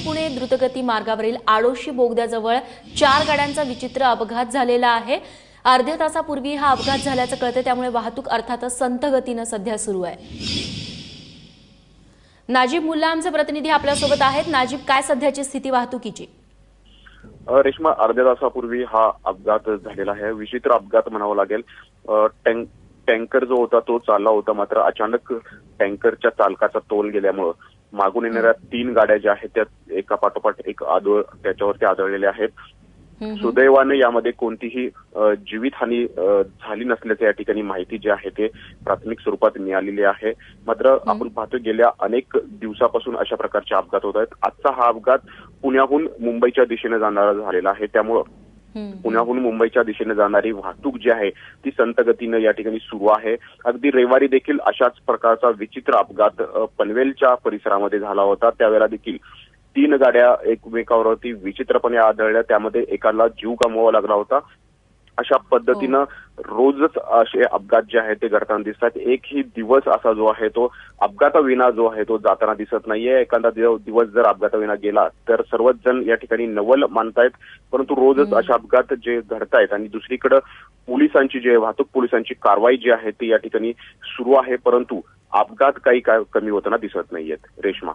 पुणे द्रुतगती मार्गावरील आडोशी बोगद्याजवळ 4 गाड्यांचा विचित्र अपघात झालेला आहे। अर्ध्या तासापूर्वी हा अपघात झाल्याचं कळतं, त्यामुळे वाहतूक अर्थातच संथ गतीने सध्या सुरू आहे। नाजिब मुल्ला आमचे प्रतिनिधी आपल्या सोबत आहेत। नाजिब, काय सध्याची स्थिती वाहतुकीची? रेश्मा, अर्ध्या तासापूर्वी हा अपघात झालेला आहे। विचित्र अपघात म्हणावा लागेल। टँकर जो होता तो चालला होता, मात्र अचानक टँकरच्या चालकाचा तोल गेल्यामुळे मागून येणाऱ्या 3 गाड्या ज्या आहेत त्या एका पाठोपाठ एक त्याच्यावरती आदळलेल्या आहेत। सुदैवाने यामध्ये कोणतीही जीवितहानी झाली नसल्याची या ठिकाणी माहिती जी आहे ते प्राथमिक स्वरूपात मिळालेली आहे। मात्र आपण पाहतो गेल्या अनेक दिवसापासून अशा प्रकारचे अपघात होत आहेत। आजचा हा अपघात पुण्याहून मुंबईच्या दिशेने जाणारा झालेला आहे, त्यामुळं पुण्याहून मुंबईच्या दिशेने जाणारी वाहतूक जी आहे ती संथ गतीने या ठिकाणी सुरू आहे। अगदी रविवारी देखील अशाच प्रकारचा विचित्र अपघात पनवेलच्या परिसरामध्ये झाला होता। त्यावेळेला देखील 3 गाड्या एकमेकावरती विचित्रपणे आदळल्या, त्यामध्ये एकाला जीव गमवावा लागला होता। अशा पद्धतीनं रोजच असे अपघात जे आहेत ते घडताना दिसतात। एकही दिवस असा जो आहे तो अपघाताविना जो आहे तो जाताना दिसत नाहीये। एखादा दिवस जर अपघाताविना गेला तर सर्वच जण या ठिकाणी नवल मानतायत, परंतु रोजच अशा अपघात जे घडतायत आणि दुसरीकडे पोलिसांची जे वाहतूक पोलिसांची कारवाई जी आहे ती या ठिकाणी सुरू आहे, परंतु अपघात काही कमी होताना दिसत नाहीयेत। रेश्मा,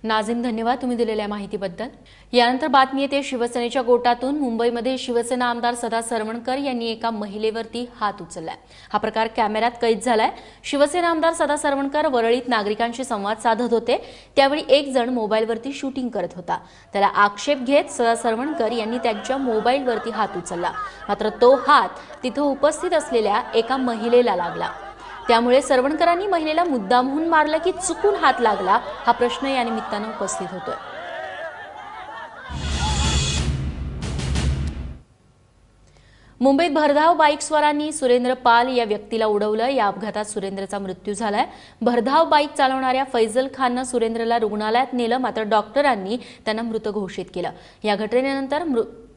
नाझीम, धन्यवाद तुम्ही दिलेल्या माहितीबद्दल। यानंतर बातमी येते शिवसेनेच्या गोटातून। मुंबईमध्ये शिवसेना आमदार सदा सरवणकर यांनी एका महिलेवरती हात उचललाय। हा प्रकार कॅमेऱ्यात कैद झालाय। शिवसेना आमदार सदा सरवणकर वरळीत नागरिकांशी संवाद साधत होते, त्यावेळी एक जण मोबाईलवरती शूटिंग करत होता। त्याला आक्षेप घेत सदा सरवणकर यांनी त्यांच्या मोबाईलवरती हात उचलला, मात्र तो हात तिथे उपस्थित असलेल्या एका महिलेला लागला। त्यामुळे सरवणकरांनी महिलेला मुद्दामहून मारलं की चुकून हात लागला, हा प्रश्न या निमित्तानं उपस्थित होतोय। मुंबईत भरधाव बाईकस्वारांनी सुरेंद्र पाल या व्यक्तीला उडवलं। या अपघातात सुरेंद्रचा मृत्यू झालाय। भरधाव बाईक चालवणाऱ्या फैजल खाननं सुरेंद्रला रुग्णालयात नेलं, मात्र डॉक्टरांनी त्यांना मृत घोषित केलं। या घटनेनंतर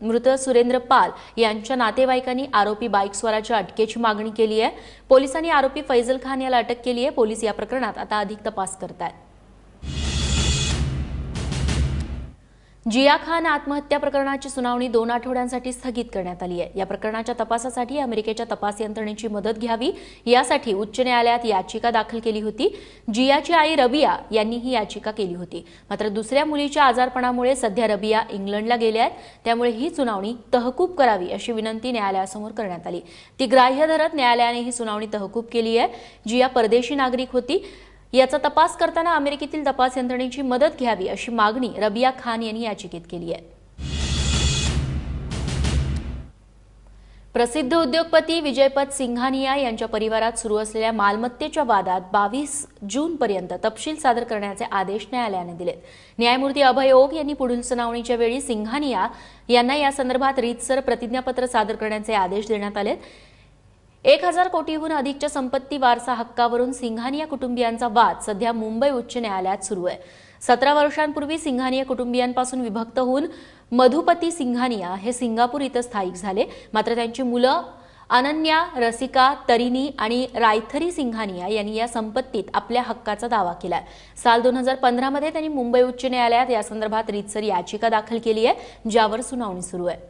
मृत सुरेंद्र पाल यांच्या नातेवाईकांनी आरोपी बाईकस्वाराच्या अटकेची मागणी केली आहे। पोलिसांनी आरोपी फैजल खान याला अटक केली आहे। पोलीस या प्रकरणात आता अधिक तपास करत आहेत। जिया खान आत्महत्या प्रकरणाची सुनावणी 2 आठवड्यांसाठी स्थगित करण्यात आली आहे। या प्रकरणाच्या तपासासाठी अमेरिकेच्या तपास यंत्रणेची मदत घ्यावी यासाठी उच्च न्यायालयात याचिका दाखल केली होती। जियाची आई रबिया यांनी ही याचिका केली होती, मात्र दुसऱ्या मुलीच्या आजारपणामुळे सध्या रबिया इंग्लंडला गेल्या आहेत, त्यामुळे ही सुनावणी तहकूब करावी अशी विनंती न्यायालयासमोर करण्यात आली। ती ग्राह्य धरत न्यायालयाने ही सुनावणी तहकूब केली आहे। जिया परदेशी नागरिक होती, याचा तपास करताना अमेरिकेतील तपास यंत्रणेची मदत घ्यावी अशी मागणी रबिया खान यांनी याचिकेत केली आहे। प्रसिद्ध उद्योगपती विजयपथ सिंघानिया यांच्या परिवारात सुरू असलेल्या मालमत्तेच्या वादात 22 जूनपर्यंत तपशील सादर करण्याचे आदेश न्यायालयाने दिलेत। न्यायमूर्ती अभय ओक यांनी पुढील सुनावणीच्या वेळी सिंघानिया यांना या संदर्भात रीतसर प्रतिज्ञापत्र सादर करण्याचे आदेश देण्यात आलेत। 1000 कोटीहून अधिकच्या संपत्ती वारसा हक्कावरून सिंघानिया कुटुंबियांचा वाद सध्या मुंबई उच्च न्यायालयात सुरू आहे। 17 वर्षांपूर्वी सिंघानिया कुटुंबियांपासून विभक्त होऊन मधुपती सिंघानिया हे सिंगापूर इथं स्थायिक झाले, मात्र त्यांची मुलं अनन्या, रसिका, तरिनी आणि रायथरी सिंघानिया यांनी या संपत्तीत आपल्या हक्काचा दावा केलाय। साल 2015 मध्ये त्यांनी मुंबई उच्च न्यायालयात या संदर्भात रीतसर याचिका दाखल केली आहे, ज्यावर सुनावणी सुरू आहे।